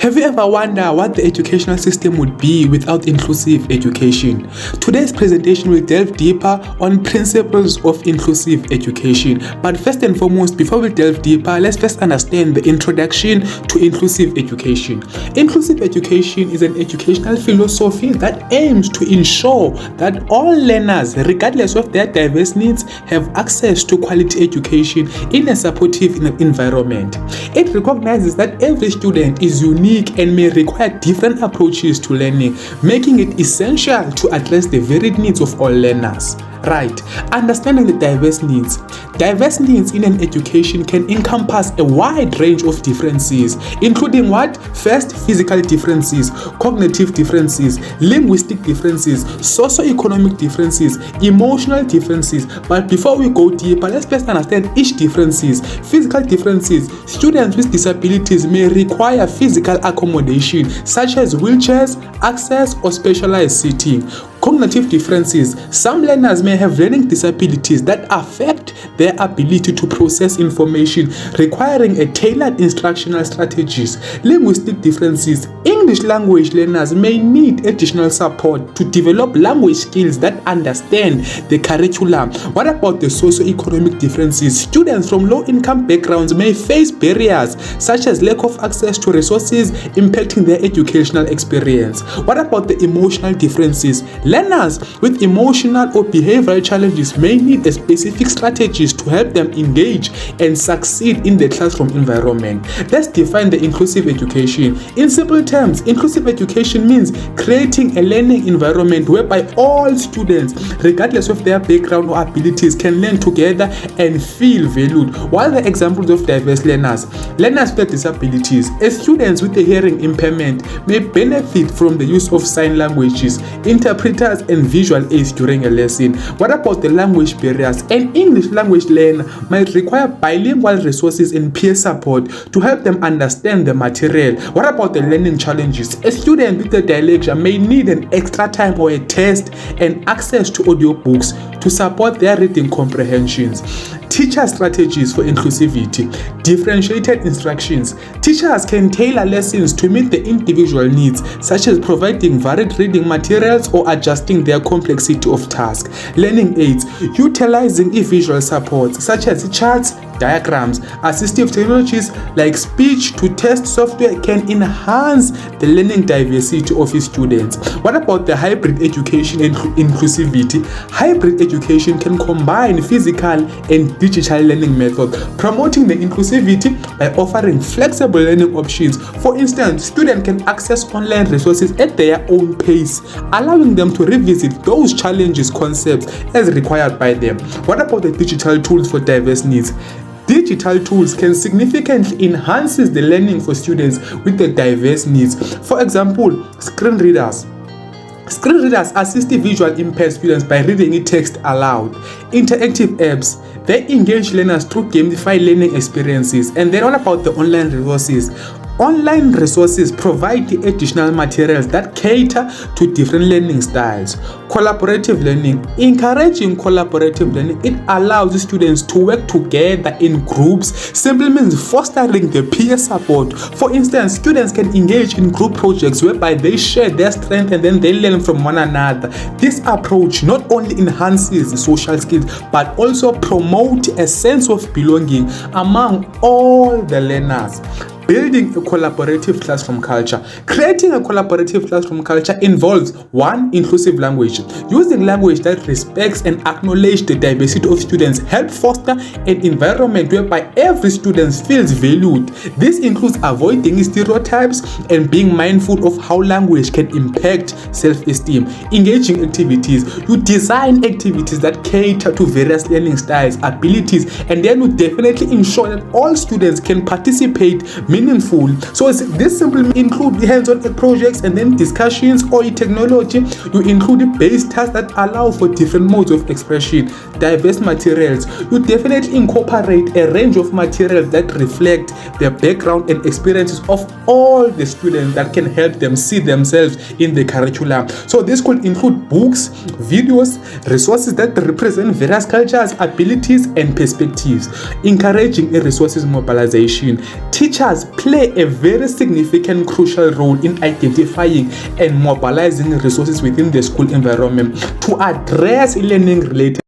Have you ever wondered what the educational system would be without inclusive education? Today's presentation will delve deeper on principles of inclusive education. But first and foremost, before we delve deeper, let's first understand the introduction to inclusive education. Inclusive education is an educational philosophy that aims to ensure that all learners, regardless of their diverse needs, have access to quality education in a supportive environment. It recognizes that every student is unique and may require different approaches to learning, making it essential to address the varied needs of all learners. Right, understanding the diverse needs. Diverse needs in an education can encompass a wide range of differences, including what? First, physical differences, cognitive differences, linguistic differences, socio-economic differences, emotional differences. But before we go deeper, let's first understand each differences. Physical differences. Students with disabilities may require physical accommodation, such as wheelchairs, access, or specialized seating. Cognitive differences. Some learners may have learning disabilities that affect their ability to process information, requiring a tailored instructional strategies. Linguistic differences. English language learners may need additional support to develop language skills that understand the curriculum. What about the socio-economic differences? Students from low-income backgrounds may face barriers such as lack of access to resources, impacting their educational experience. What about the emotional differences? Learners with emotional or behavioral challenges may need a specific strategies to help them engage and succeed in the classroom environment. Let's define the inclusive education. In simple terms, inclusive education means creating a learning environment whereby all students, regardless of their background or abilities, can learn together and feel valued. What are the examples of diverse learners? Learners with disabilities. As students with a hearing impairment may benefit from the use of sign languages, interpreters, and visual aids during a lesson. What about the language barriers? An English language learner might require bilingual resources and peer support to help them understand the material. What about the learning challenges? A student with a dyslexia may need an extra time or a test and access to audiobooks to support their reading comprehensions. Teacher strategies for inclusivity. Differentiated instructions. Teachers can tailor lessons to meet the individual needs, such as providing varied reading materials or adjusting their complexity of task. Learning aids. Utilizing visual supports, such as charts, diagrams. Assistive technologies like speech-to-text software can enhance the learning diversity of students. What about the hybrid education and inclusivity? Hybrid education can combine physical and digital learning methods, promoting the inclusivity by offering flexible learning options. For instance, students can access online resources at their own pace, allowing them to revisit those challenges concepts as required by them. What about the digital tools for diverse needs? Digital tools can significantly enhance the learning for students with the diverse needs. For example, screen readers. Screen readers assist visual impaired students by reading text aloud. Interactive apps. They engage learners through gamified learning experiences. And then what about the online resources? Online resources provide the additional materials that cater to different learning styles. Collaborative learning. Encouraging collaborative learning, it allows students to work together in groups, simply means fostering the peer support. For instance, students can engage in group projects whereby they share their strength and then they learn from one another. This approach not only enhances social skills but also promotes a sense of belonging among all the learners. Building a collaborative classroom culture. Creating a collaborative classroom culture involves 1. Inclusive language. Using language that respects and acknowledges the diversity of students help foster an environment whereby every student feels valued. This includes avoiding stereotypes and being mindful of how language can impact self-esteem. Engaging activities. You design activities that cater to various learning styles, abilities, and then you definitely ensure that all students can participate meaningful. So this simply include hands-on projects and then discussions or technology. You include base tasks that allow for different modes of expression. Diverse materials. You definitely incorporate a range of materials that reflect the background and experiences of all the students that can help them see themselves in the curriculum. So this could include books, videos, resources that represent various cultures, abilities, and perspectives. Encouraging resources mobilization. Teachers play a very significant, crucial role in identifying and mobilizing resources within the school environment to address learning-related